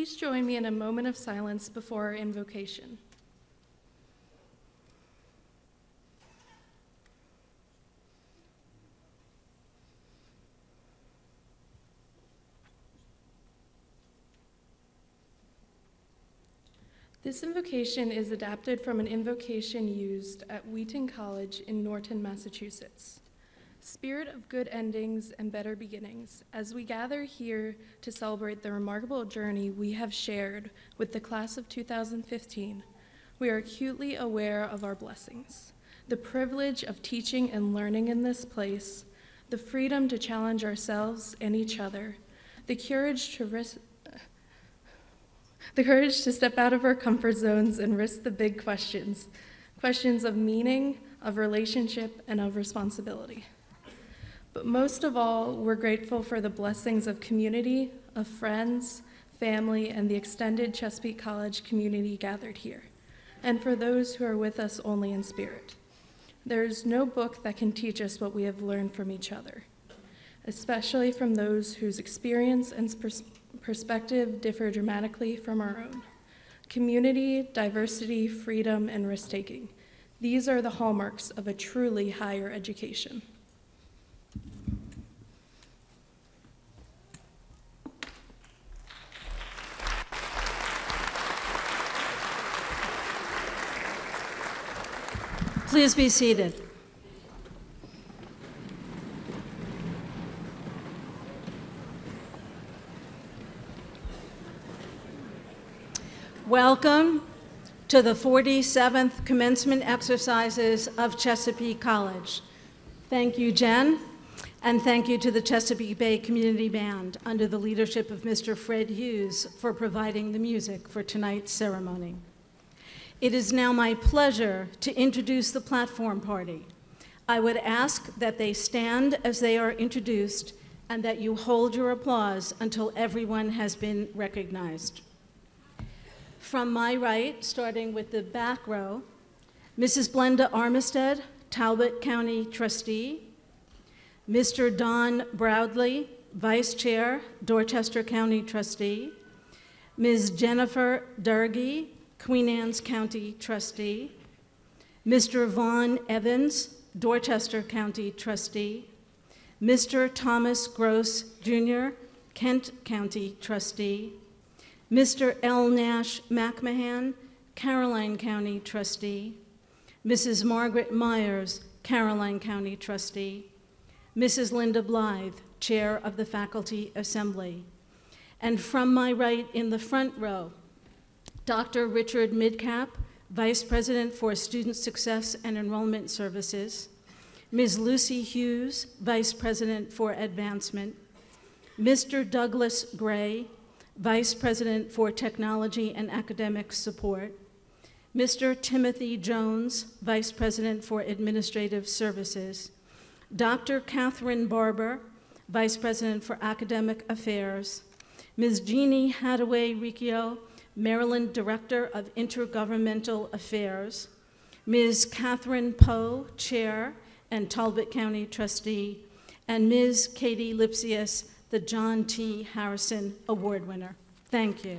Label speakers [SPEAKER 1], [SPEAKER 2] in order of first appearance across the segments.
[SPEAKER 1] Please join me in a moment of silence before our invocation. This invocation is adapted from an invocation used at Wheaton College in Norton, Massachusetts. Spirit of good endings and better beginnings, as we gather here to celebrate the remarkable journey we have shared with the class of 2015, we are acutely aware of our blessings, the privilege of teaching and learning in this place, the freedom to challenge ourselves and each other, the courage to step out of our comfort zones and risk the big questions, questions of meaning, of relationship, and of responsibility. But most of all, we're grateful for the blessings of community, of friends, family, and the extended Chesapeake College community gathered here, and for those who are with us only in spirit. There is no book that can teach us what we have learned from each other, especially from those whose experience and perspective differ dramatically from our own. Community, diversity, freedom, and risk-taking. These are the hallmarks of a truly higher education.
[SPEAKER 2] Please be seated. Welcome to the 47th commencement exercises of Chesapeake College. Thank you, Jen, and thank you to the Chesapeake Bay Community Band under the leadership of Mr. Fred Hughes for providing the music for tonight's ceremony. It is now my pleasure to introduce the platform party. I would ask that they stand as they are introduced and that you hold your applause until everyone has been recognized. From my right, starting with the back row, Mrs. Blenda Armistead, Talbot County Trustee, Mr. Don Broadley, Vice Chair, Dorchester County Trustee, Ms. Jennifer Durgee, Queen Anne's County Trustee, Mr. Vaughn Evans, Dorchester County Trustee, Mr. Thomas Gross, Jr., Kent County Trustee, Mr. L. Nash McMahon, Caroline County Trustee, Mrs. Margaret Myers, Caroline County Trustee, Mrs. Linda Blythe, Chair of the Faculty Assembly, and from my right in the front row, Dr. Richard Midcap, Vice President for Student Success and Enrollment Services, Ms. Lucy Hughes, Vice President for Advancement, Mr. Douglas Gray, Vice President for Technology and Academic Support, Mr. Timothy Jones, Vice President for Administrative Services, Dr. Catherine Barber, Vice President for Academic Affairs, Ms. Jeannie Hadaway Riccio, Maryland Director of Intergovernmental Affairs, Ms. Catherine Poe, Chair and Talbot County Trustee, and Ms. Katie Lipsius, the John T. Harrison Award winner. Thank you.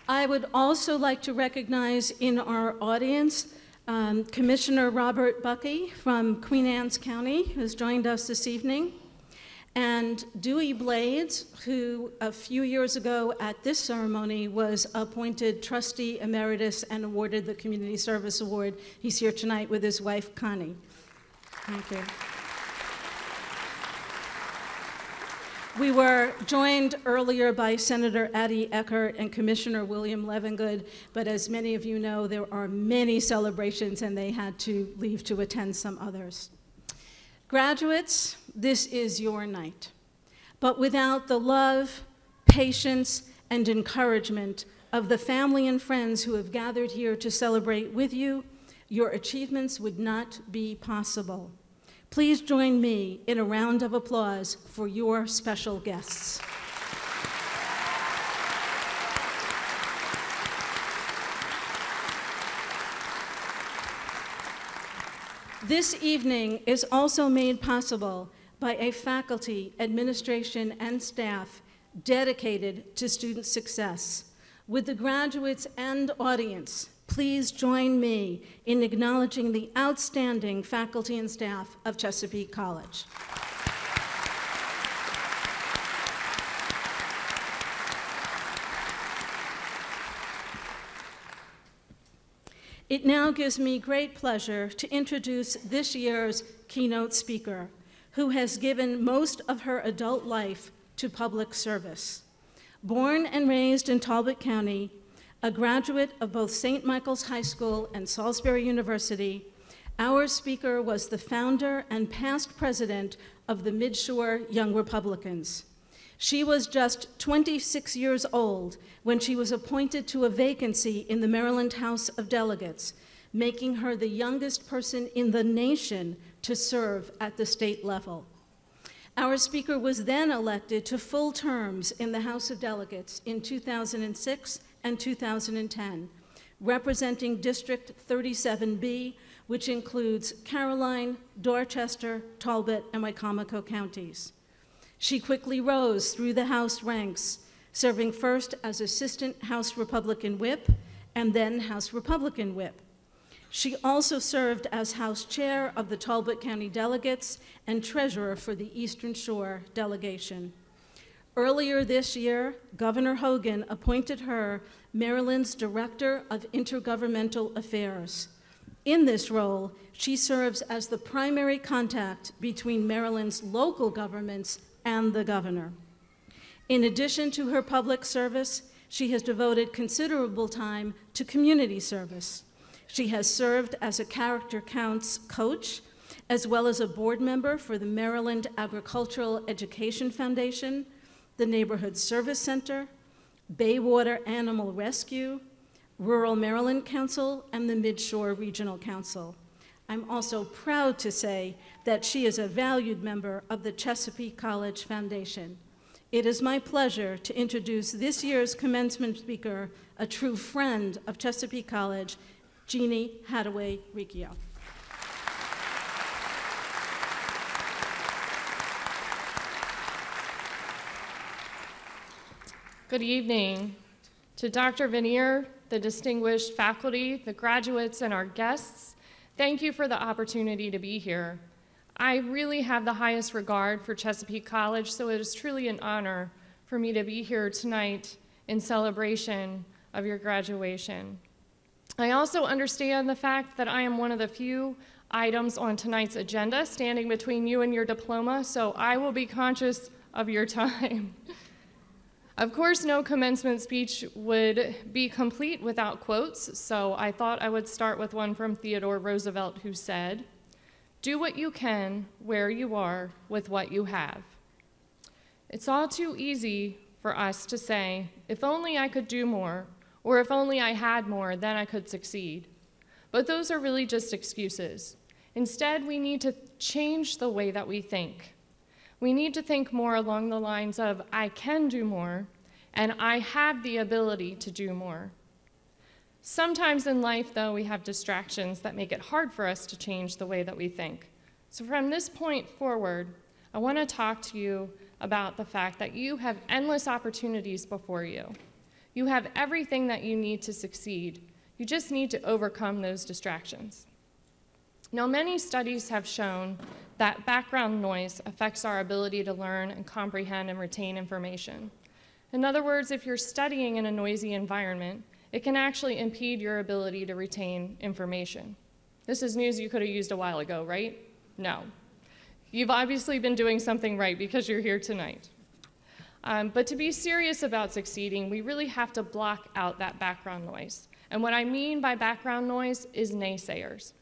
[SPEAKER 2] I would also like to recognize in our audience Commissioner Robert Buckey from Queen Anne's County, who's joined us this evening, and Dewey Blades, who a few years ago at this ceremony was appointed trustee emeritus and awarded the Community Service Award. He's here tonight with his wife, Connie. Thank you. We were joined earlier by Senator Addie Eckert and Commissioner William Levengood, but as many of you know, there are many celebrations and they had to leave to attend some others. Graduates, this is your night. But without the love, patience, and encouragement of the family and friends who have gathered here to celebrate with you, your achievements would not be possible. Please join me in a round of applause for your special guests. This evening is also made possible by a faculty, administration, and staff dedicated to student success. With the graduates and audience, please join me in acknowledging the outstanding faculty and staff of Chesapeake College. It now gives me great pleasure to introduce this year's keynote speaker, who has given most of her adult life to public service. Born and raised in Talbot County, a graduate of both St. Michael's High School and Salisbury University, our speaker was the founder and past president of the Midshore Young Republicans. She was just 26 years old when she was appointed to a vacancy in the Maryland House of Delegates, making her the youngest person in the nation to serve at the state level. Our speaker was then elected to full terms in the House of Delegates in 2006 and 2010, representing District 37B, which includes Caroline, Dorchester, Talbot, and Wicomico counties. She quickly rose through the House ranks, serving first as Assistant House Republican Whip and then House Republican Whip. She also served as House Chair of the Talbot County Delegates and Treasurer for the Eastern Shore delegation. Earlier this year, Governor Hogan appointed her Maryland's Director of Intergovernmental Affairs. In this role, she serves as the primary contact between Maryland's local governments and the governor. In addition to her public service, she has devoted considerable time to community service. She has served as a Character Counts coach, as well as a board member for the Maryland Agricultural Education Foundation, the Neighborhood Service Center, Baywater Animal Rescue, Rural Maryland Council, and the Midshore Regional Council. I'm also proud to say that she is a valued member of the Chesapeake College Foundation. It is my pleasure to introduce this year's commencement speaker, a true friend of Chesapeake College, Jeannie Hadaway Riccio.
[SPEAKER 3] Good evening. To Dr. Vanier, the distinguished faculty, the graduates, and our guests, thank you for the opportunity to be here. I really have the highest regard for Chesapeake College, so it is truly an honor for me to be here tonight in celebration of your graduation. I also understand the fact that I am one of the few items on tonight's agenda standing between you and your diploma, so I will be conscious of your time. Of course, no commencement speech would be complete without quotes, so I thought I would start with one from Theodore Roosevelt, who said, "Do what you can, where you are, with what you have." It's all too easy for us to say, if only I could do more, or if only I had more, then I could succeed. But those are really just excuses. Instead, we need to change the way that we think. We need to think more along the lines of, I can do more, and I have the ability to do more. Sometimes in life, though, we have distractions that make it hard for us to change the way that we think. So from this point forward, I want to talk to you about the fact that you have endless opportunities before you. You have everything that you need to succeed. You just need to overcome those distractions. Now, many studies have shown that background noise affects our ability to learn and comprehend and retain information. In other words, if you're studying in a noisy environment, it can actually impede your ability to retain information. This is news you could have used a while ago, right? No. You've obviously been doing something right because you're here tonight. But to be serious about succeeding, we really have to block out that background noise. And what I mean by background noise is naysayers.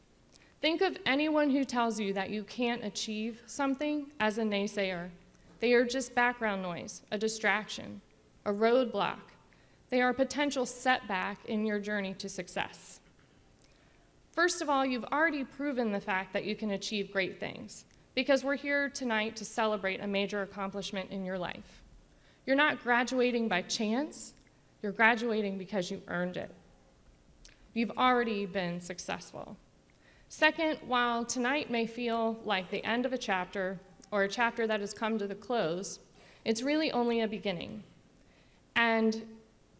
[SPEAKER 3] Think of anyone who tells you that you can't achieve something as a naysayer. They are just background noise, a distraction, a roadblock. They are a potential setback in your journey to success. First of all, you've already proven the fact that you can achieve great things, because we're here tonight to celebrate a major accomplishment in your life. You're not graduating by chance, you're graduating because you earned it. You've already been successful. Second, while tonight may feel like the end of a chapter or a chapter that has come to the close, it's really only a beginning. And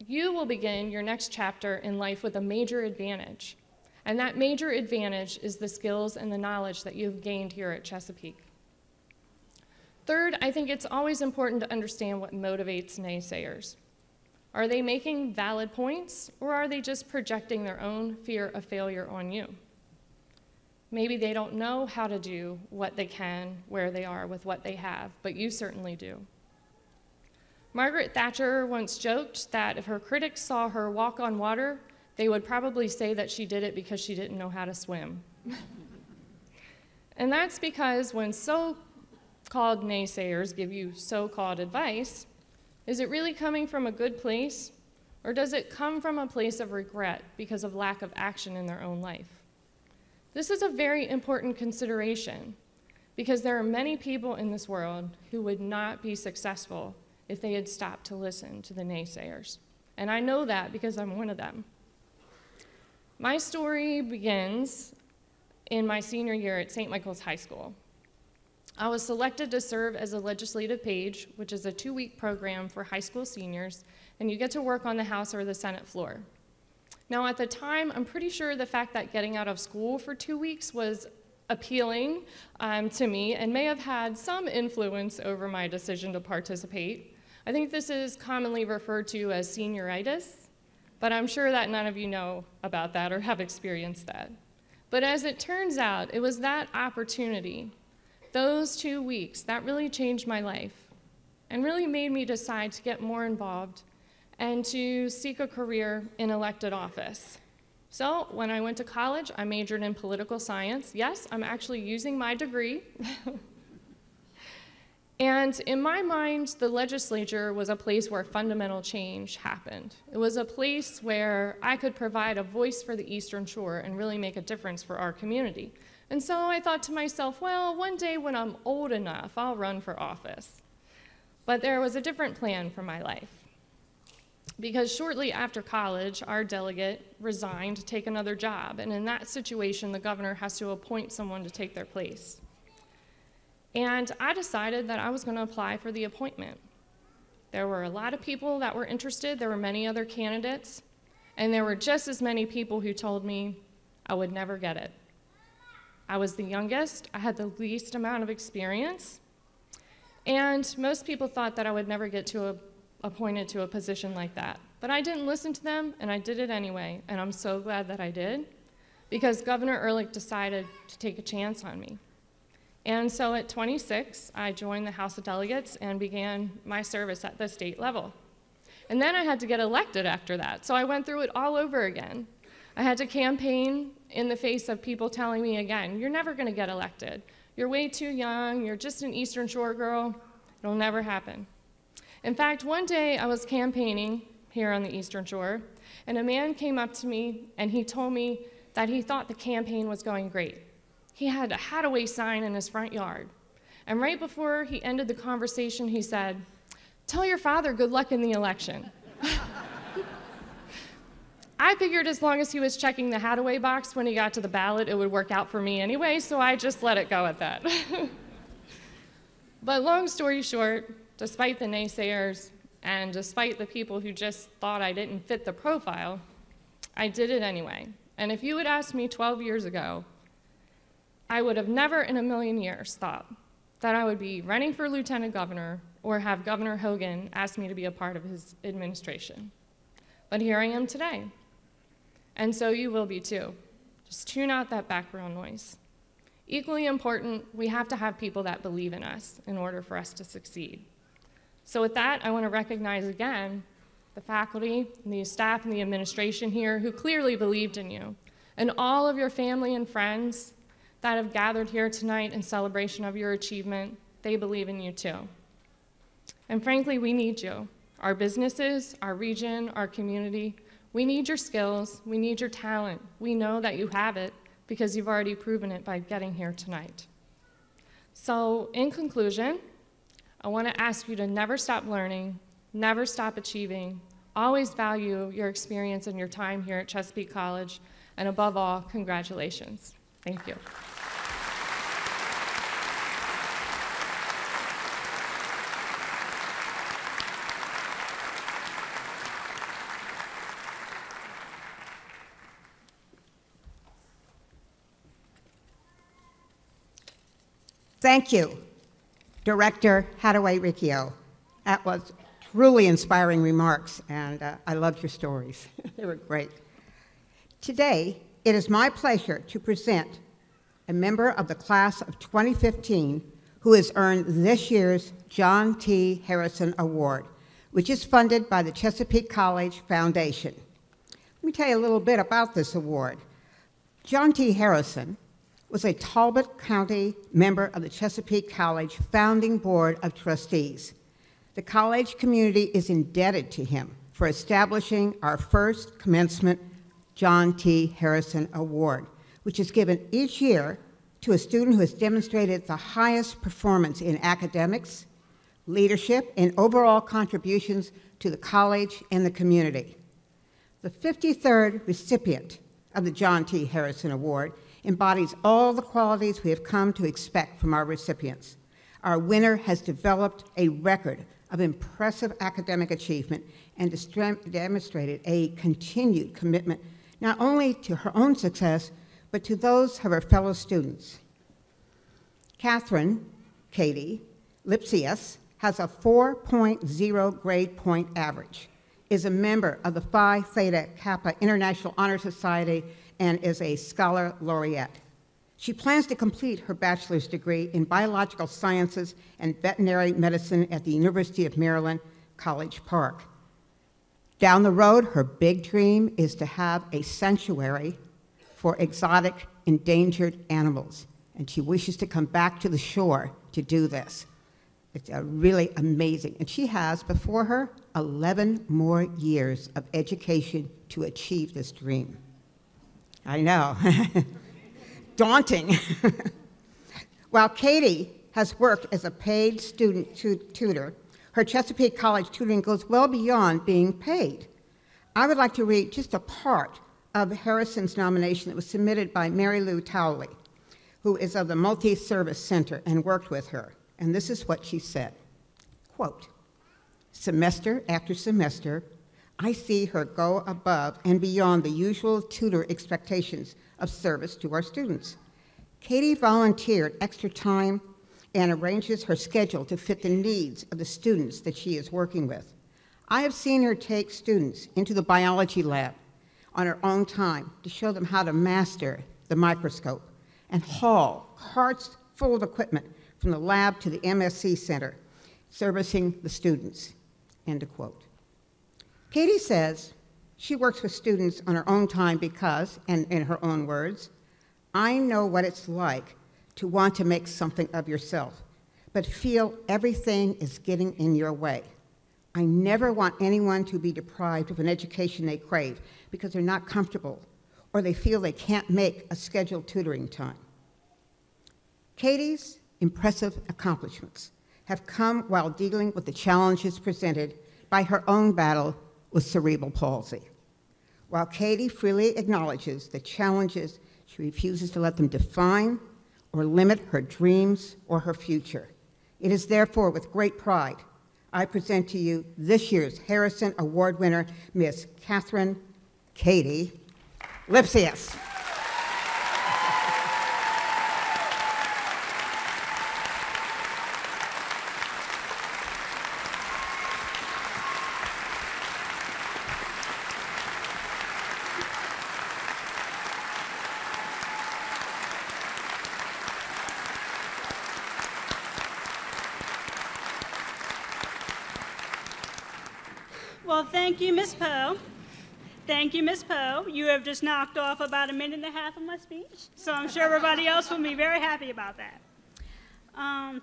[SPEAKER 3] you will begin your next chapter in life with a major advantage. And that major advantage is the skills and the knowledge that you've gained here at Chesapeake. Third, I think it's always important to understand what motivates naysayers. Are they making valid points, or are they just projecting their own fear of failure on you? Maybe they don't know how to do what they can, where they are with what they have, but you certainly do. Margaret Thatcher once joked that if her critics saw her walk on water, they would probably say that she did it because she didn't know how to swim. And that's because when so-called naysayers give you so-called advice, is it really coming from a good place, or does it come from a place of regret because of lack of action in their own life? This is a very important consideration because there are many people in this world who would not be successful if they had stopped to listen to the naysayers. And I know that because I'm one of them. My story begins in my senior year at St. Michael's High School. I was selected to serve as a legislative page, which is a 2-week program for high school seniors, and you get to work on the House or the Senate floor. Now, at the time, I'm pretty sure the fact that getting out of school for 2 weeks was appealing to me and may have had some influence over my decision to participate. I think this is commonly referred to as senioritis, but I'm sure that none of you know about that or have experienced that. But as it turns out, it was that opportunity, those 2 weeks, that really changed my life and really made me decide to get more involved and to seek a career in elected office. So when I went to college, I majored in political science. Yes, I'm actually using my degree. And in my mind, the legislature was a place where fundamental change happened. It was a place where I could provide a voice for the Eastern Shore and really make a difference for our community. And so I thought to myself, well, one day when I'm old enough, I'll run for office. But there was a different plan for my life. Because shortly after college, our delegate resigned to take another job. And in that situation, the governor has to appoint someone to take their place. And I decided that I was going to apply for the appointment. There were a lot of people that were interested. There were many other candidates. And there were just as many people who told me I would never get it. I was the youngest. I had the least amount of experience. And most people thought that I would never get appointed to a position like that. But I didn't listen to them, and I did it anyway. And I'm so glad that I did, because Governor Ehrlich decided to take a chance on me. And so at 26, I joined the House of Delegates and began my service at the state level. And then I had to get elected after that, so I went through it all over again. I had to campaign in the face of people telling me again, you're never going to get elected. You're way too young, you're just an Eastern Shore girl, it'll never happen. In fact, one day I was campaigning here on the Eastern Shore, and a man came up to me and he told me that he thought the campaign was going great. He had a Hadaway sign in his front yard. And right before he ended the conversation, he said, "Tell your father good luck in the election." I figured as long as he was checking the Hadaway box when he got to the ballot, it would work out for me anyway, so I just let it go at that. But long story short, despite the naysayers and despite the people who just thought I didn't fit the profile, I did it anyway. And if you had asked me 12 years ago, I would have never in a million years thought that I would be running for lieutenant governor or have Governor Hogan ask me to be a part of his administration. But here I am today. And so you will be too. Just tune out that background noise. Equally important, we have to have people that believe in us in order for us to succeed. So with that, I want to recognize again the faculty, and the staff, and the administration here who clearly believed in you, and all of your family and friends that have gathered here tonight in celebration of your achievement. They believe in you too. And frankly, we need you. Our businesses, our region, our community, we need your skills, we need your talent. We know that you have it because you've already proven it by getting here tonight. So in conclusion, I want to ask you to never stop learning, never stop achieving, always value your experience and your time here at Chesapeake College, and above all, congratulations. Thank you.
[SPEAKER 4] Thank you, Director Hadaway Riccio. That was truly inspiring remarks, and I loved your stories. They were great. Today, it is my pleasure to present a member of the class of 2015 who has earned this year's John T. Harrison Award, which is funded by the Chesapeake College Foundation. Let me tell you a little bit about this award. John T. Harrison was a Talbot County member of the Chesapeake College Founding Board of Trustees. The college community is indebted to him for establishing our first commencement John T. Harrison Award, which is given each year to a student who has demonstrated the highest performance in academics, leadership, and overall contributions to the college and the community. The 53rd recipient of the John T. Harrison Award embodies all the qualities we have come to expect from our recipients. Our winner has developed a record of impressive academic achievement and demonstrated a continued commitment not only to her own success, but to those of her fellow students. Catherine, Katie, Lipsius has a 4.0 grade point average, is a member of the Phi Theta Kappa International Honor Society, and is a scholar laureate. She plans to complete her bachelor's degree in biological sciences and veterinary medicine at the University of Maryland, College Park. Down the road, her big dream is to have a sanctuary for exotic endangered animals, and she wishes to come back to the shore to do this. It's really amazing. And she has before her 11 more years of education to achieve this dream. I know, daunting. While Katie has worked as a paid student tutor, her Chesapeake College tutoring goes well beyond being paid. I would like to read just a part of Harrison's nomination that was submitted by Mary Lou Towley, who is of the Multi-Service Center and worked with her. And this is what she said, quote, "Semester after semester, I see her go above and beyond the usual tutor expectations of service to our students. Katie volunteered extra time and arranges her schedule to fit the needs of the students that she is working with. I have seen her take students into the biology lab on her own time to show them how to master the microscope and haul carts full of equipment from the lab to the MSC Center, servicing the students," end of quote. Katie says she works with students on her own time because, and in her own words, "I know what it's like to want to make something of yourself, but feel everything is getting in your way. I never want anyone to be deprived of an education they crave because they're not comfortable or they feel they can't make a scheduled tutoring time." Katie's impressive accomplishments have come while dealing with the challenges presented by her own battle with cerebral palsy. While Katie freely acknowledges the challenges, she refuses to let them define or limit her dreams or her future. It is therefore with great pride I present to you this year's Harrison Award winner, Miss Catherine Katie Lipsius.
[SPEAKER 5] Well, thank you, Ms. Poe. Thank you, Ms. Poe. You have just knocked off about a minute and a half of my speech, so I'm sure everybody else will be very happy about that. I've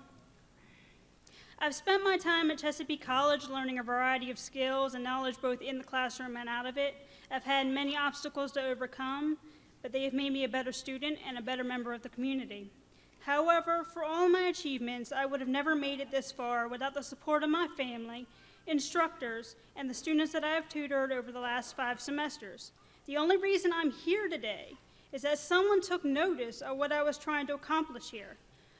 [SPEAKER 5] spent my time at Chesapeake College learning a variety of skills and knowledge both in the classroom and out of it. I've had many obstacles to overcome, but they have made me a better student and a better member of the community. However, for all my achievements, I would have never made it this far without the support of my family, instructors, and the students that I have tutored over the last 5 semesters. The only reason I'm here today is that someone took notice of what I was trying to accomplish here.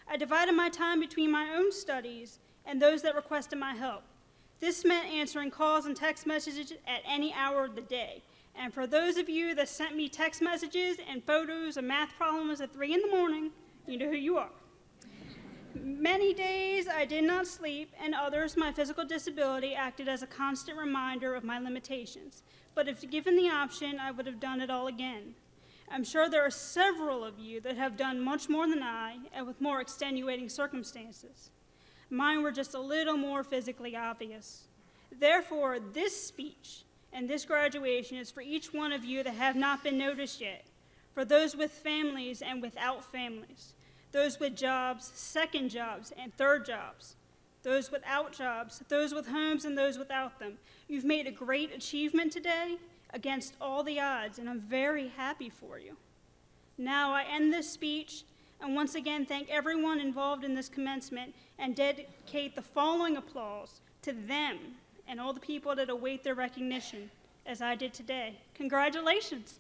[SPEAKER 5] I divided my time between my own studies and those that requested my help. This meant answering calls and text messages at any hour of the day. And for those of you that sent me text messages and photos of math problems at 3 in the morning, you know who you are. Many days I did not sleep, and others, my physical disability acted as a constant reminder of my limitations. But if given the option, I would have done it all again. I'm sure there are several of you that have done much more than I, and with more extenuating circumstances. Mine were just a little more physically obvious. Therefore, this speech and this graduation is for each one of you that have not been noticed yet, for those with families and without families, those with jobs, second jobs, and third jobs, those without jobs, those with homes, and those without them. You've made a great achievement today against all the odds, and I'm very happy for you. Now I end this speech and once again thank everyone involved in this commencement and dedicate the following applause to them and all the people that await their recognition, as I did today. Congratulations.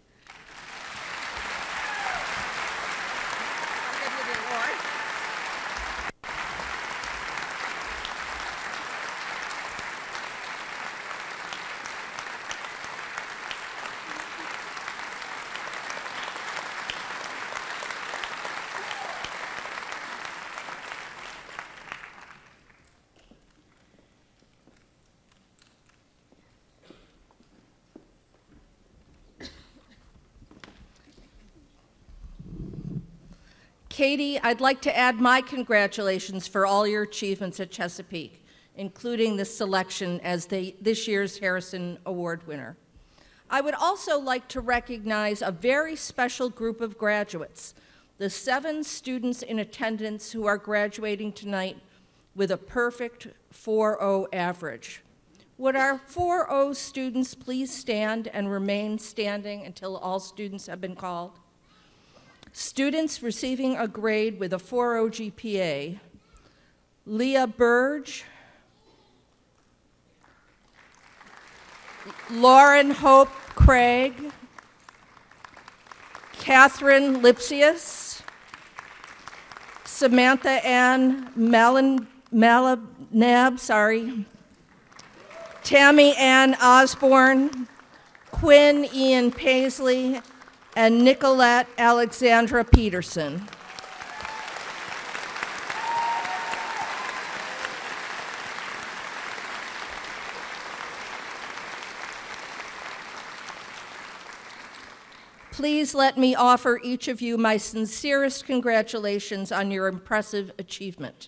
[SPEAKER 4] I'll give you the award.
[SPEAKER 6] Katie, I'd like to add my congratulations for all your achievements at Chesapeake, including the selection as this year's Harrison Award winner. I would also like to recognize a very special group of graduates, the 7 students in attendance who are graduating tonight with a perfect 4.0 average. Would our 4.0 students please stand and remain standing until all students have been called? Students receiving a grade with a 4.0 GPA: Leah Burge, Lauren Hope Craig, Catherine Lipsius, Samantha Ann Malabnab, Tammy Ann Osborne, Quinn Ian Paisley, and Nicolette Alexandra Peterson. Please let me offer each of you my sincerest congratulations on your impressive achievement.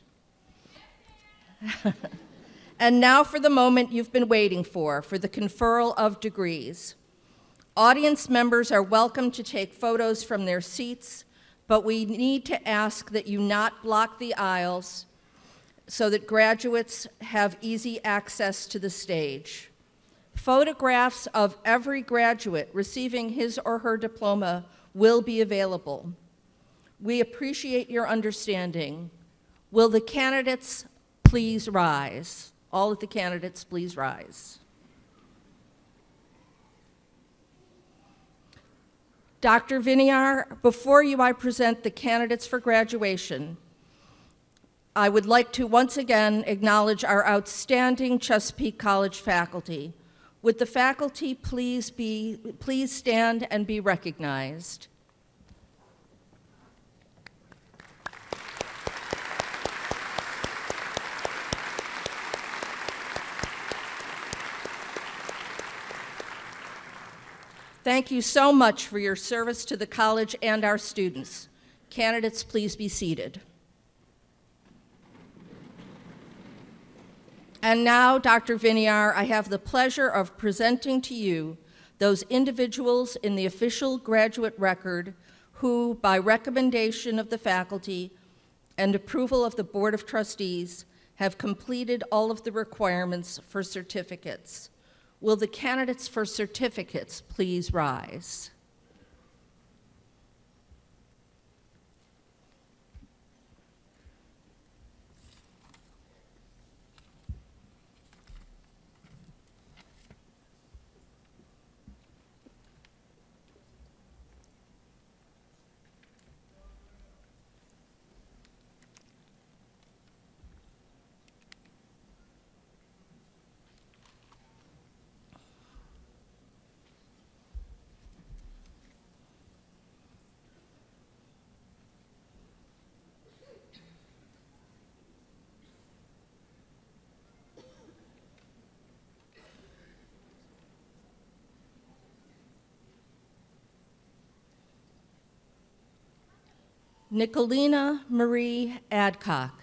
[SPEAKER 6] And now for the moment you've been waiting for the conferral of degrees. Audience members are welcome to take photos from their seats, but we need to ask that you not block the aisles so that graduates have easy access to the stage. Photographs of every graduate receiving his or her diploma will be available. We appreciate your understanding. Will the candidates please rise? All of the candidates, please rise. Dr. Viniar, before you I present the candidates for graduation. I would like to once again acknowledge our outstanding Chesapeake College faculty. Would the faculty please stand and be recognized? Thank you so much for your service to the college and our students. Candidates, please be seated. And now, Dr. Viniar, I have the pleasure of presenting to you those individuals in the official graduate record who, by recommendation of the faculty and approval of the Board of Trustees, have completed all of the requirements for certificates. Will the candidates for certificates please rise? Nicolina Marie Adcock.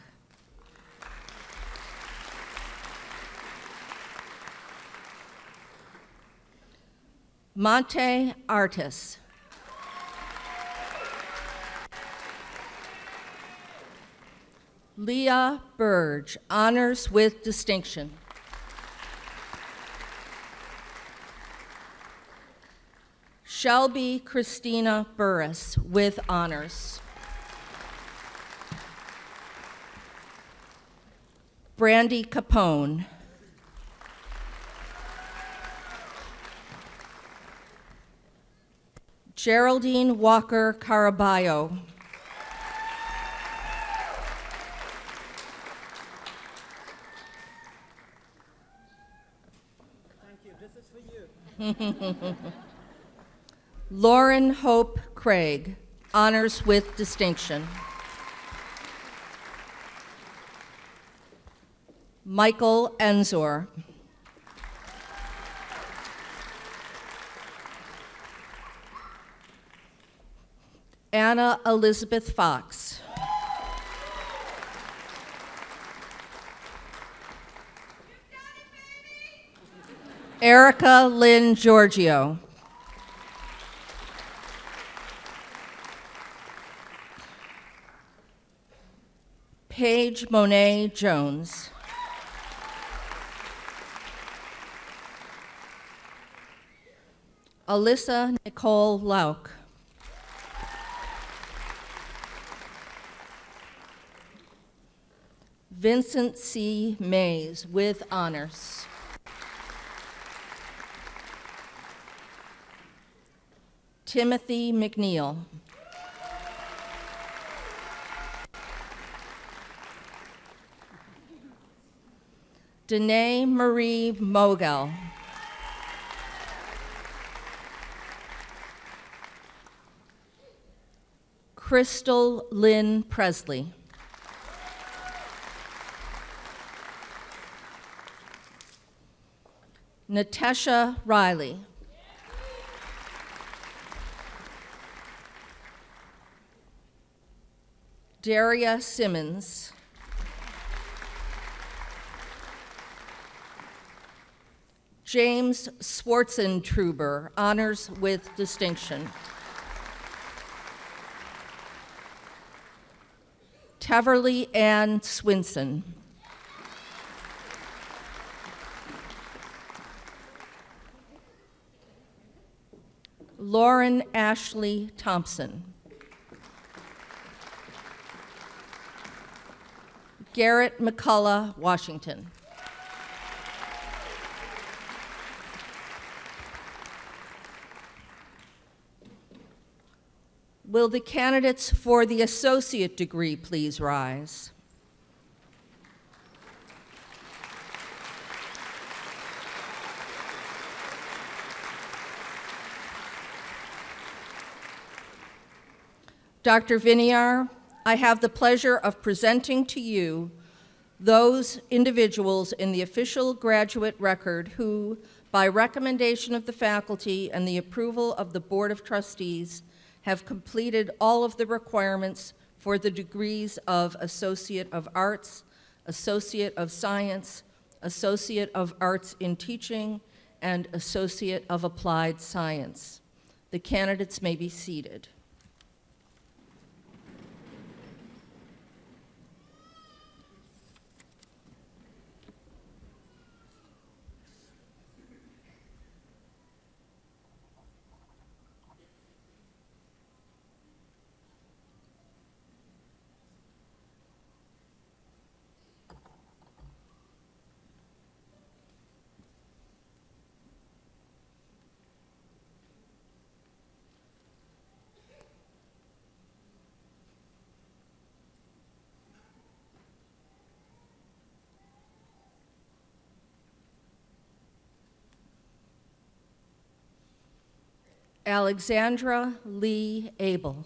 [SPEAKER 6] Monte Artis. Leah Burge, honors with distinction. Shelby Christina Burris, with honors. Brandy Capone. Geraldine Walker Caraballo.
[SPEAKER 7] Thank you. This is for you.
[SPEAKER 6] Lauren Hope Craig, honors with distinction. Michael Enzor. Anna Elizabeth Fox. Erica Lynn Giorgio. Paige Monet Jones. Alyssa Nicole Lauk. Vincent C. Mays, with honors. Timothy McNeil. Danae Marie Mogel. Crystal Lynn Presley. Natasha Riley. Daria Simmons. James Swartzentruber, honors with distinction. Taverly Ann Swinson. Lauren Ashley Thompson. Garrett McCullough, Washington. Will the candidates for the associate degree please rise? Dr. Viniar, I have the pleasure of presenting to you those individuals in the official graduate record who, by recommendation of the faculty and the approval of the Board of Trustees, have completed all of the requirements for the degrees of Associate of Arts, Associate of Science, Associate of Arts in Teaching, and Associate of Applied Science. The candidates may be seated. Alexandra Lee Abel.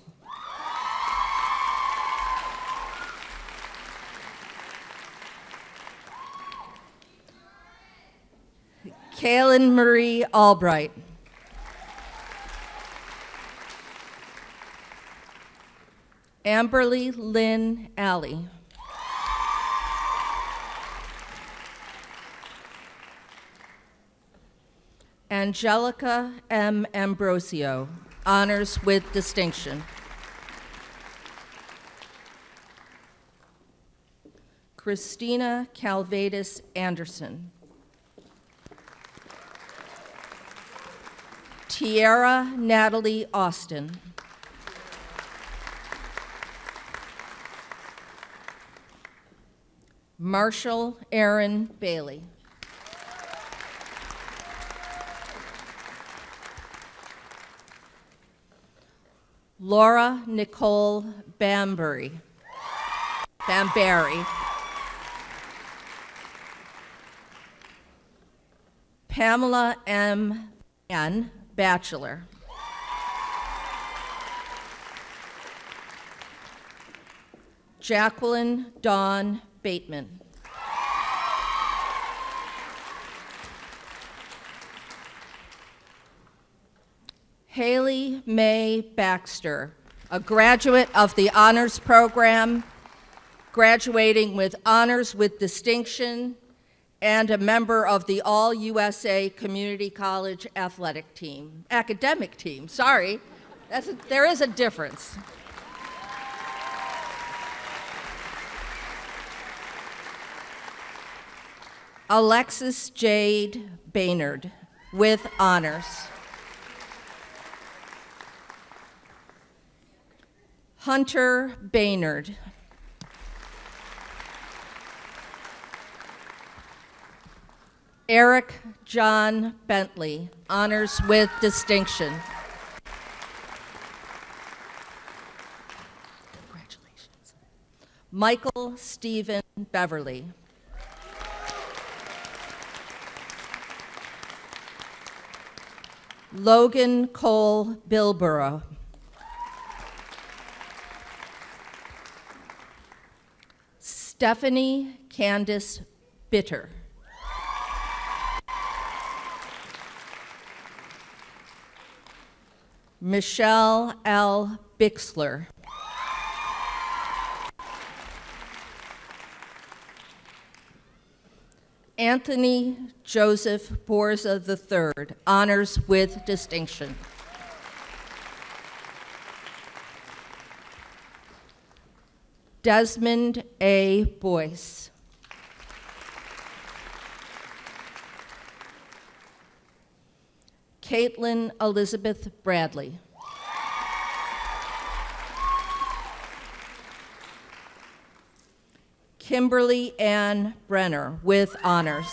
[SPEAKER 6] Kaylin Marie Albright. Amberly Lynn Alley. Angelica M. Ambrosio, honors with distinction. Christina Calvadas Anderson. Tiara Natalie Austin. Marshall Aaron Bailey. Laura Nicole Bambury. Pamela M. Ann, Bachelor. Jacqueline Dawn Bateman. Haley Mae Baxter, a graduate of the Honors Program, graduating with honors with distinction, and a member of the All-USA Community College athletic team, academic team, sorry. There is a difference. Alexis Jade Baynard, with honors. Hunter Baynard. Eric John Bentley, honors with distinction. Congratulations. Michael Stephen Beverly. Logan Cole Bilborough. Stephanie Candace Bitter. Michelle L. Bixler. Anthony Joseph Borza III, honors with distinction. Desmond A. Boyce. Caitlin Elizabeth Bradley. Kimberly Ann Brenner, with honors.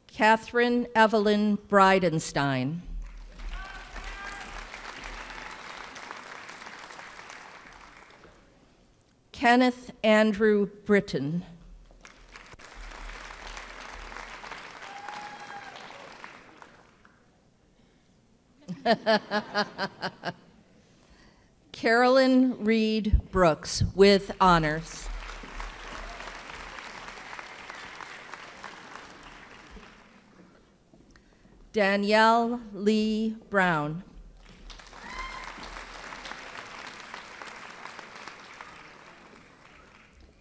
[SPEAKER 6] Catherine Evelyn Bridenstine. Kenneth Andrew Britton. Carolyn Reed Brooks, with honors. Danielle Lee Brown.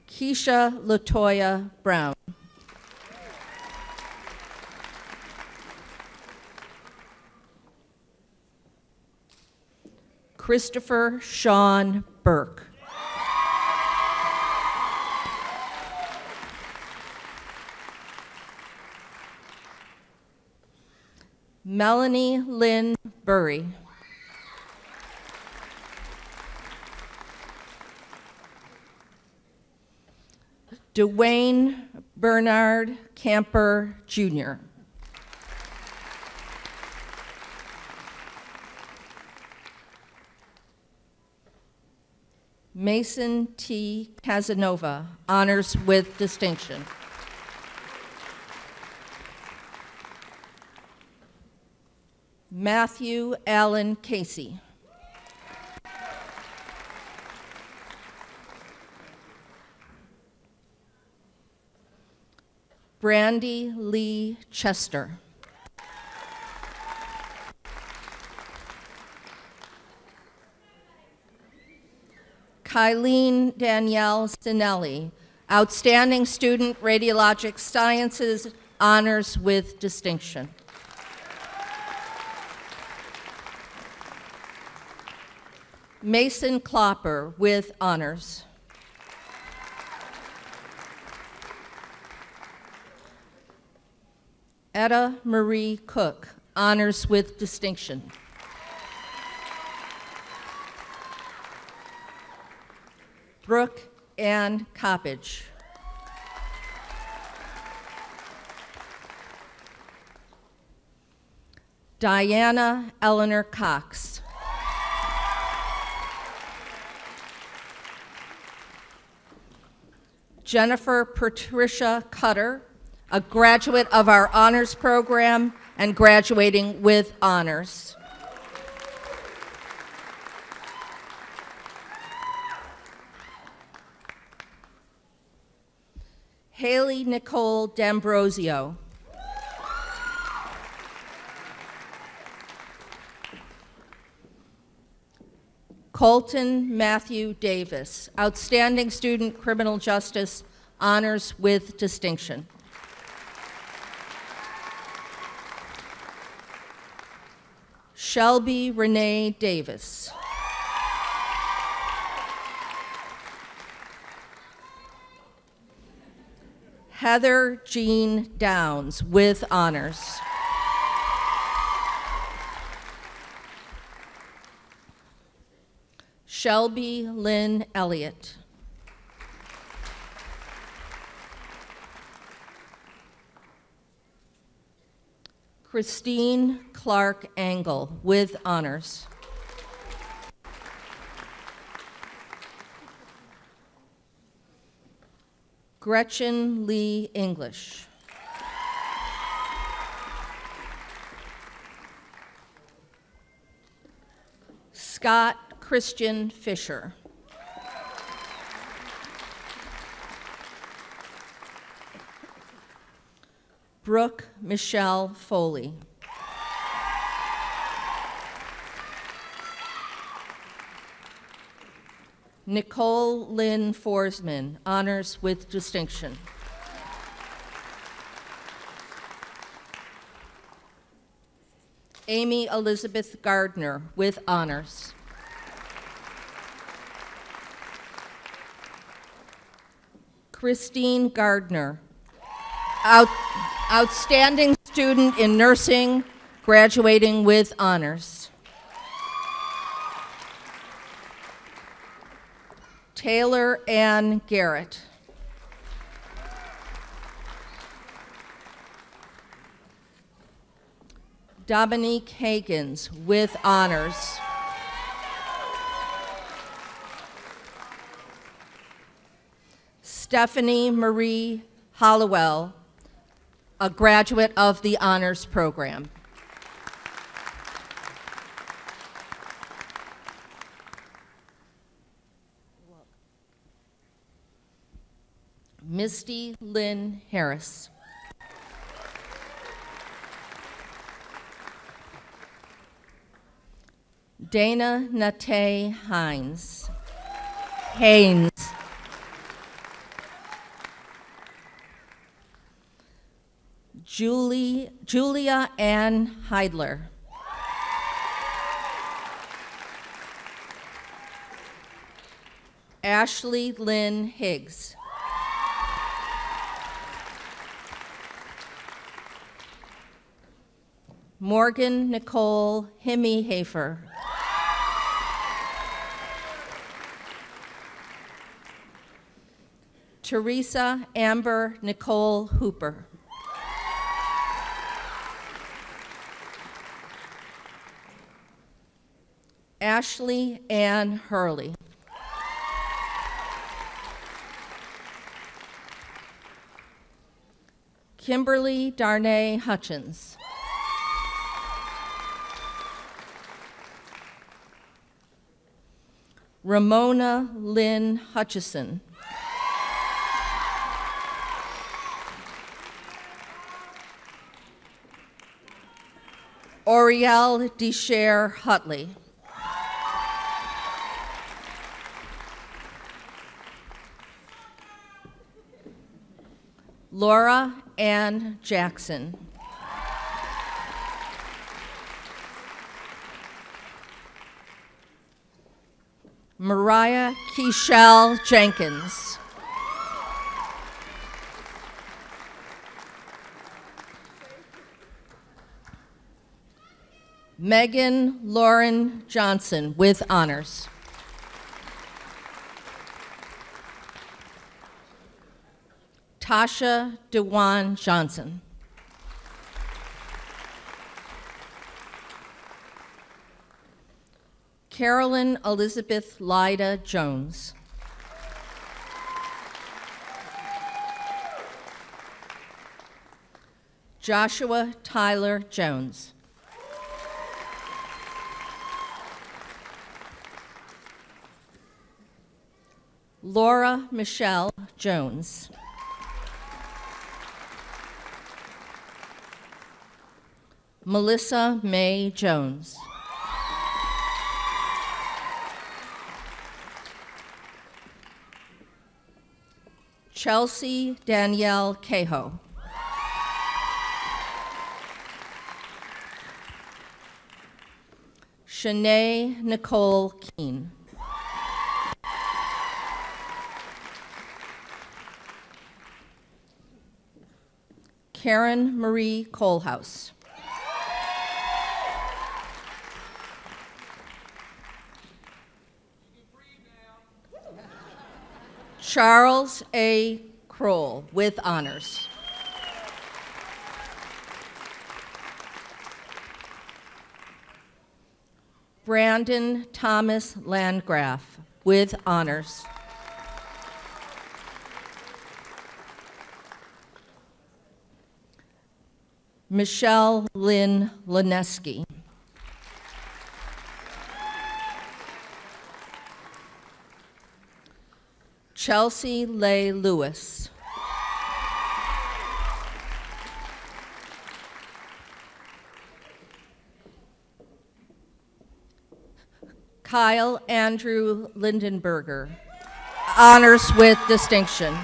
[SPEAKER 6] Keisha Latoya Brown. Christopher Sean Burke. Melanie Lynn Burry. Dwayne Bernard Camper, Jr. Mason T. Casanova, honors with distinction. Matthew Allen Casey. Brandy Lee Chester. Kylene Danielle Sinelli, Outstanding Student, Radiologic Sciences, Honors with Distinction. Mason Klopper with honors. Etta Marie Cook, honors with distinction. Brooke Ann Coppage. Diana Eleanor Cox. Jennifer Patricia Cutter, a graduate of our honors program and graduating with honors. Haley Nicole D'Ambrosio. Colton Matthew Davis, Outstanding Student, Criminal Justice, Honors with Distinction. Shelby Renee Davis. Heather Jean Downs with honors. Shelby Lynn Elliott. Christine Clark Angle with honors. Gretchen Lee English. Scott Christian Fisher. Brooke Michelle Foley. Nicole Lynn Forsman, honors with distinction. Amy Elizabeth Gardner with honors. Christine Gardner, outstanding student in nursing, graduating with honors. Taylor Ann Garrett. Dominique Hagans with honors. Stephanie Marie Hollowell, a graduate of the honors program. Misty Lynn Harris. Dana Nate Haynes. Julia Ann Heidler. Ashley Lynn Higgs. Morgan Nicole Himmy Hafer. Teresa Amber Nicole Hooper. Ashley Ann Hurley. Kimberly Darnay Hutchins. Ramona Lynn Hutchison. Oriel Desher Hutley. Laura Ann Jackson. Mariah Keishel Jenkins. Megan Lauren Johnson with honors. Tasha DeJuan Johnson. Carolyn Elizabeth Lyda Jones. Joshua Tyler Jones. Laura Michelle Jones. Melissa May Jones. Chelsea Danielle Cahoe. Shanae Nicole Keene. Karen Marie Colehouse. Charles A. Kroll with honors. Brandon Thomas Landgraf with honors. Michelle Lynn Lineski. Chelsea Leigh Lewis. Kyle Andrew Lindenberger, honors with distinction.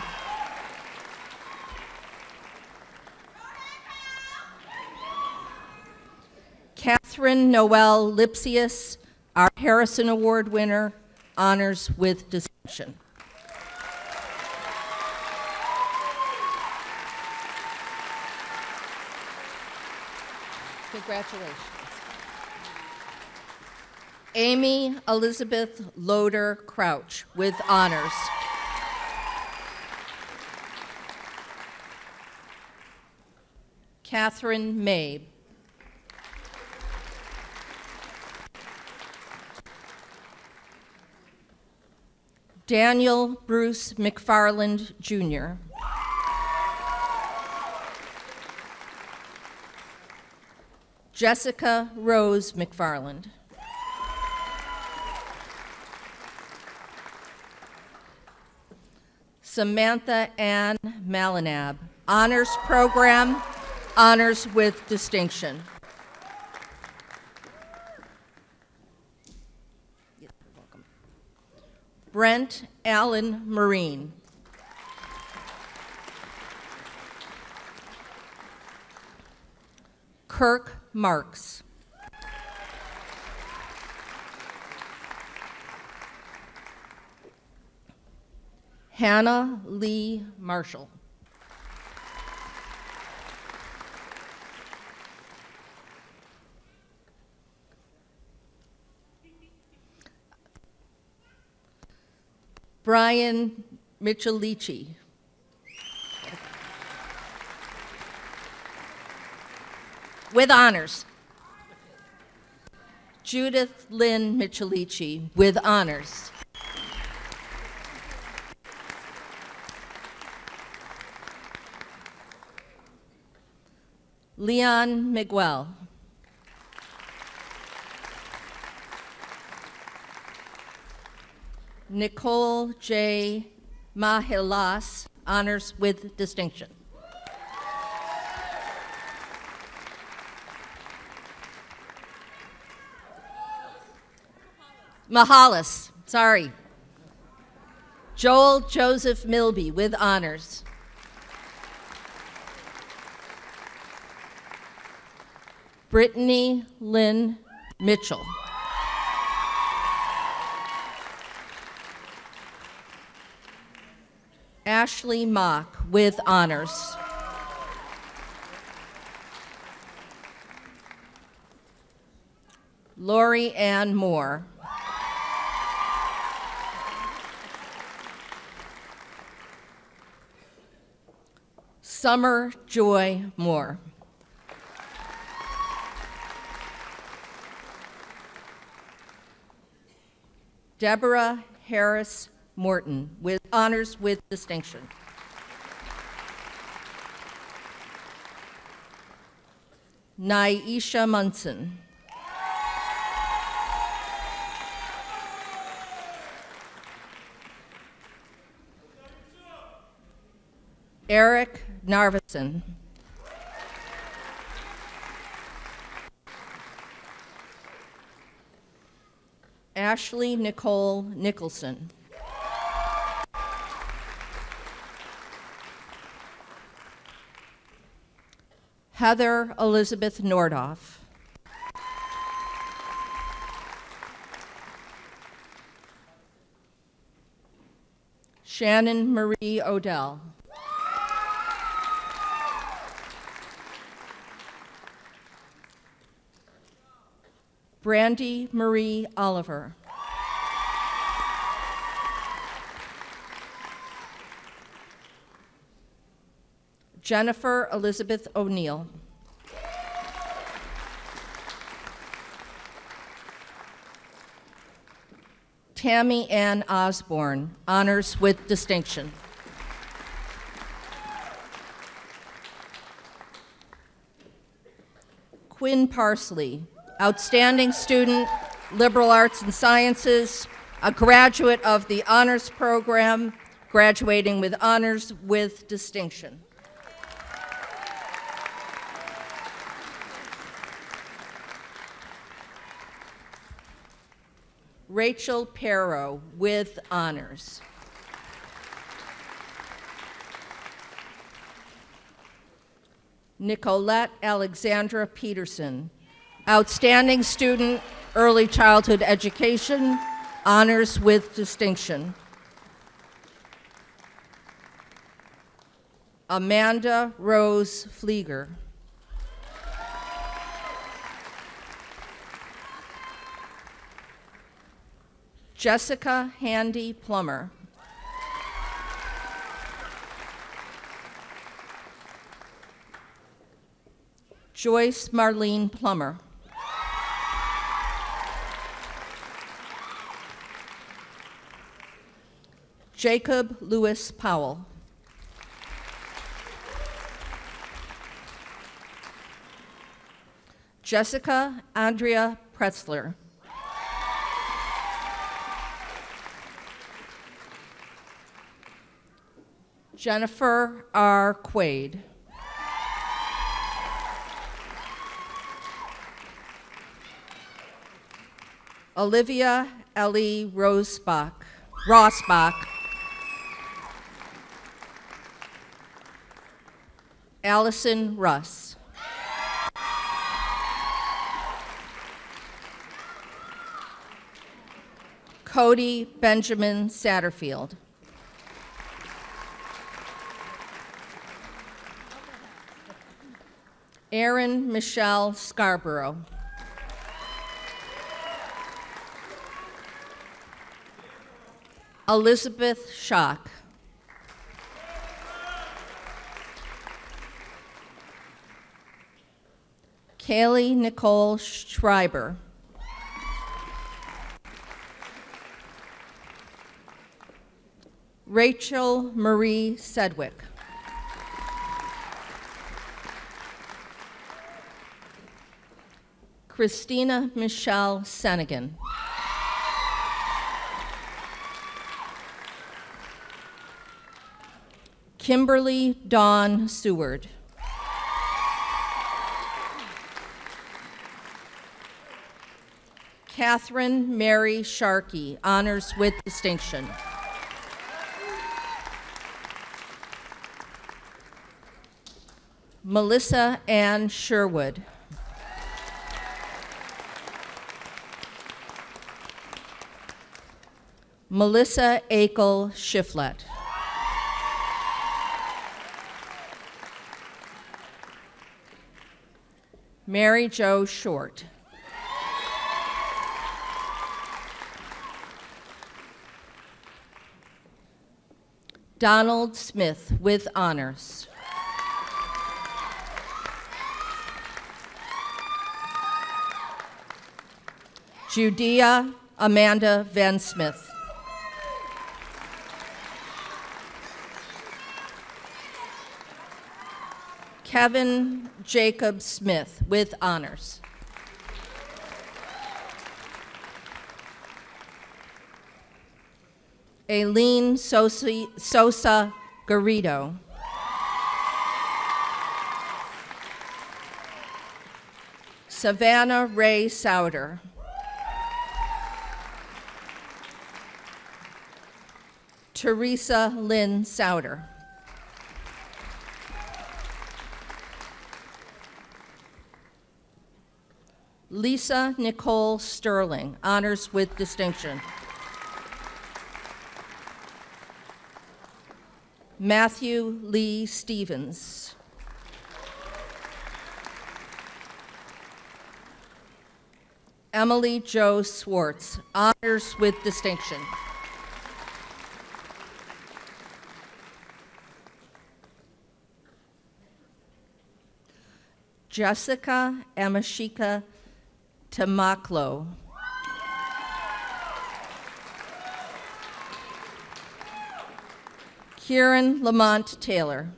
[SPEAKER 6] Catherine Noel Lipsius, our Harrison Award winner, honors with distinction. Congratulations. Amy Elizabeth Loader Crouch with honors. Catherine Mabe. Daniel Bruce McFarland, Jr. Jessica Rose McFarland. Samantha Ann Malinab, honors program, honors with distinction. Welcome. Brent Allen Marine. Kirk Marks. Hannah Lee Marshall. Brian Michelici. With honors. Judith Lynn Michelici with honors. Leon Miguel. Nicole J. Mahilas, honors with distinction. Mahalis, sorry. Joel Joseph Milby with honors. Brittany Lynn Mitchell. Ashley Mock with honors. Lori Ann Moore. Summer Joy Moore. Deborah Harris Morton with honors with distinction. Naisha Munson. Eric Narveson. Ashley Nicole Nicholson. Heather Elizabeth Nordoff. Shannon Marie Odell. Brandy Marie Oliver. Jennifer Elizabeth O'Neill. Tammy Ann Osborne, honors with distinction. Quinn Parsley, outstanding student, liberal arts and sciences, a graduate of the honors program, graduating with honors with distinction. Rachel Perro with honors. Nicolette Alexandra Peterson, outstanding student, early childhood education, honors with distinction. Amanda Rose Flieger. Jessica Handy Plummer. Joyce Marlene Plummer. Jacob Lewis Powell. Jessica Andrea Pretzler. Jennifer R. Quaid. Olivia Ellie Rossbach. Allison Russ. Cody Benjamin Satterfield. Erin Michelle Scarborough. Elizabeth Schock. Kaylee Nicole Schreiber. Rachel Marie Sedgwick. Christina Michelle Senegan. Kimberly Dawn Seward. Catherine Mary Sharkey, honors with distinction. Melissa Ann Sherwood. Melissa Akel Shiflett. Mary Jo Short. Donald Smith with honors. Judea Amanda Van Smith. Kevin Jacob Smith with honors. Aileen Sosa Garrido. Savannah Ray Souder. Teresa Lynn Souder. Lisa Nicole Sterling, honors with distinction. Matthew Lee Stevens. Emily Jo Swartz, honors with distinction. Jessica Amashika Tamaklo. Kieran Lamont Taylor.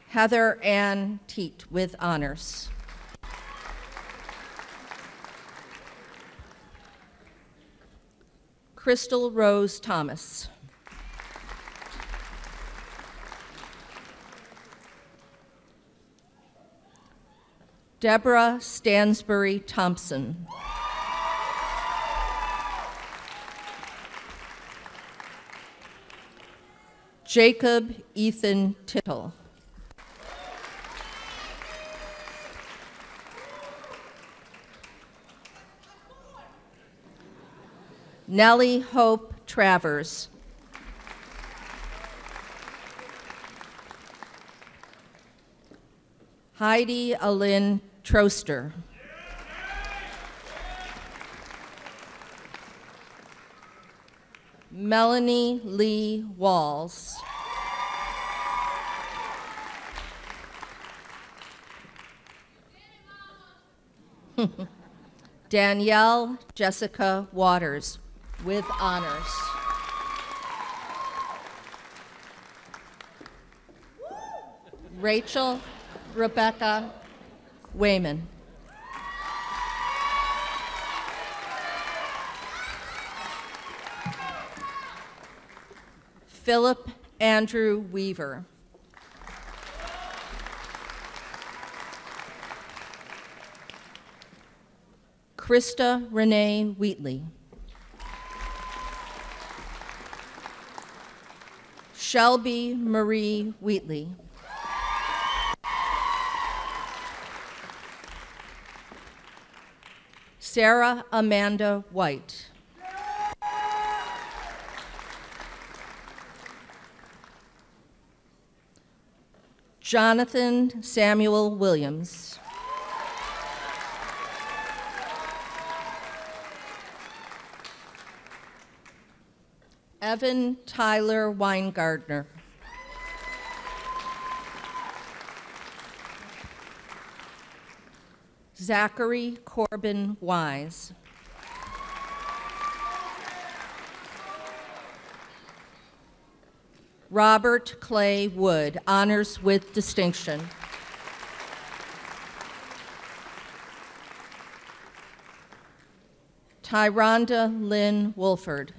[SPEAKER 6] Heather Ann Teat with honors. Crystal Rose Thomas. Deborah Stansbury Thompson. Jacob Ethan Tittle. Nellie Hope Travers. Heidi Alyn Troster. Melanie Lee Walls. Danielle Jessica Waters with honors. Rachel Rebecca Wayman. Philip Andrew Weaver. Krista Renee Wheatley. Shelby Marie Wheatley. Sarah Amanda White. Jonathan Samuel Williams. Evan Tyler Weingardner. Zachary Corbin Wise. Robert Clay Wood, honors with distinction. Tyronda Lynn Wolford.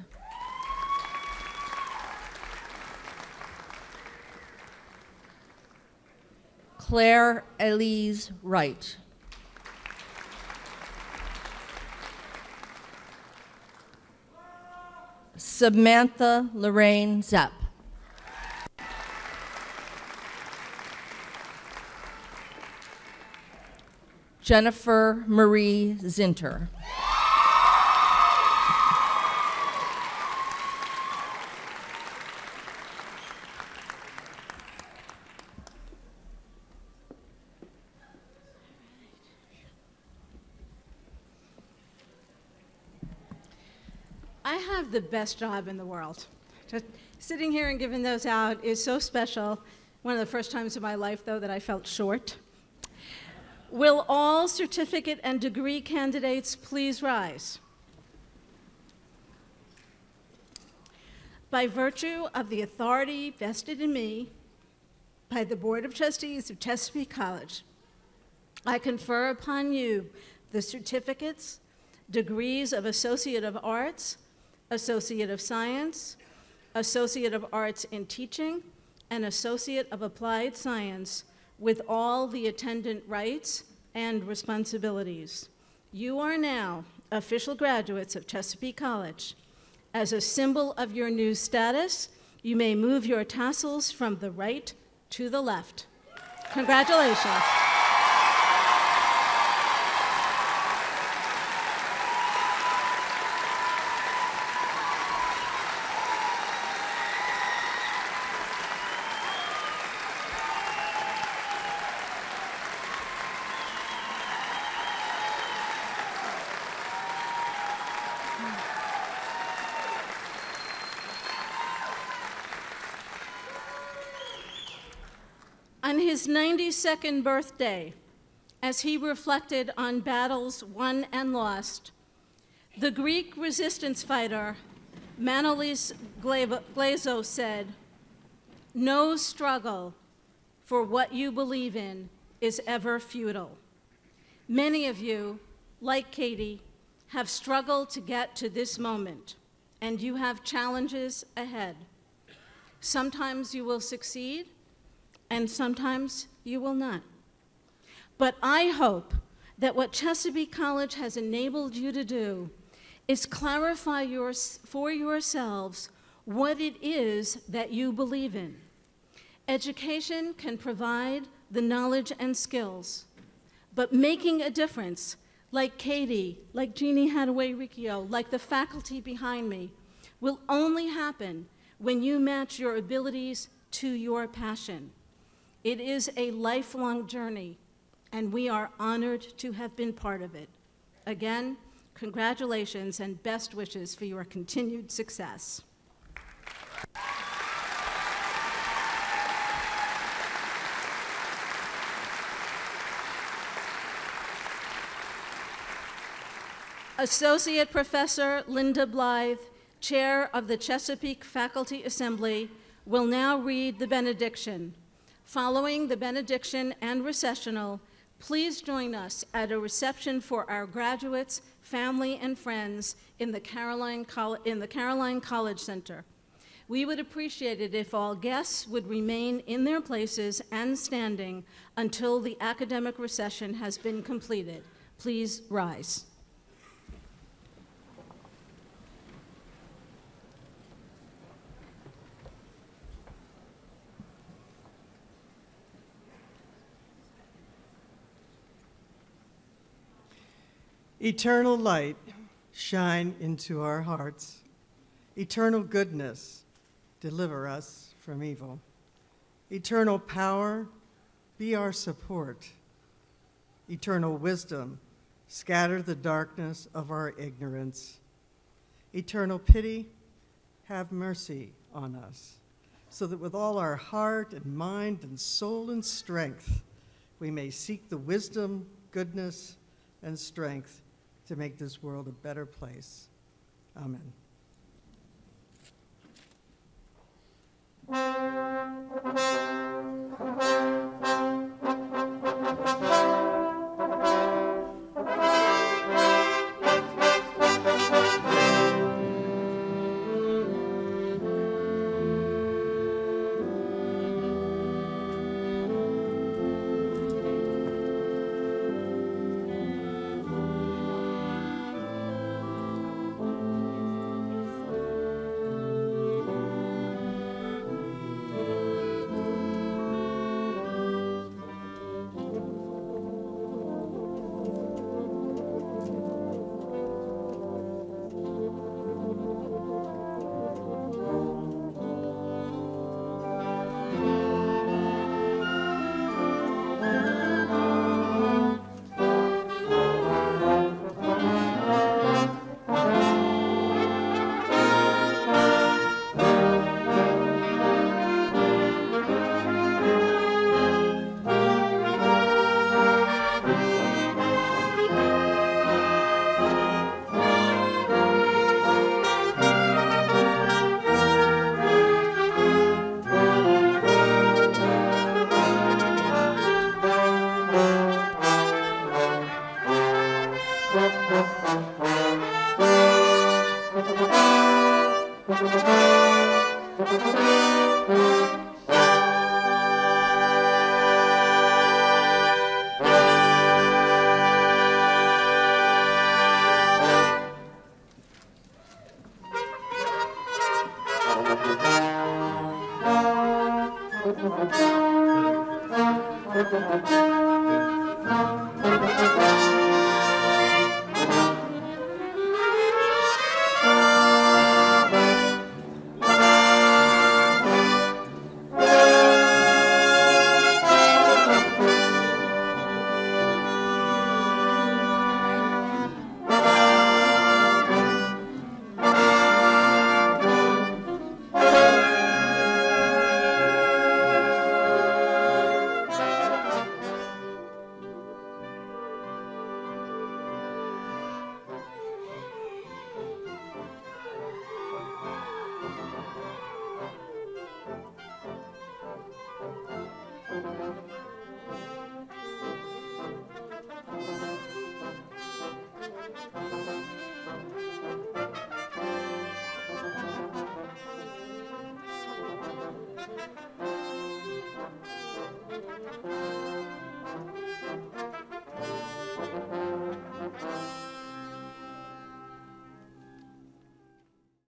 [SPEAKER 6] Claire Elise Wright. Samantha Lorraine Zepp. Jennifer Marie Zinter.
[SPEAKER 2] I have the best job in the world. Just sitting here and giving those out is so special. One of the first times in my life, though, that I felt short. Will all certificate and degree candidates please rise? By virtue of the authority vested in me by the Board of Trustees of Chesapeake College, I confer upon you the certificates, degrees of Associate of Arts, Associate of Science, Associate of Arts in Teaching, and Associate of Applied Science with all the attendant rights and responsibilities. You are now official graduates of Chesapeake College. As a symbol of your new status, you may move your tassels from the right to the left. Congratulations. On his 92nd birthday, as he reflected on battles won and lost, the Greek resistance fighter Manolis Glazos said, "No struggle for what you believe in is ever futile." Many of you, like Katie, have struggled to get to this moment, and you have challenges ahead. Sometimes you will succeed, and sometimes you will not. But I hope that what Chesapeake College has enabled you to do is clarify for yourselves what it is that you believe in. Education can provide the knowledge and skills, but making a difference, like Katie, like Jeannie Hadaway-Riccio, like the faculty behind me, will only happen when you match your abilities to your passion. It is a lifelong journey, and we are honored to have been part of it. Again, congratulations and best wishes for your continued success. Associate Professor Linda Blythe, Chair of the Chesapeake Faculty Assembly, will now read the benediction. Following the benediction and recessional, please join us at a reception for our graduates, family, and friends in the Caroline College Center. We would appreciate it if all guests would remain in their places and standing until the academic recession has been completed. Please rise.
[SPEAKER 7] Eternal light, shine into our hearts. Eternal goodness, deliver us from evil. Eternal power, be our support. Eternal wisdom, scatter the darkness of our ignorance. Eternal pity, have mercy on us, so that with all our heart and mind and soul and strength, we may seek the wisdom, goodness, and strength to make this world a better place. Amen.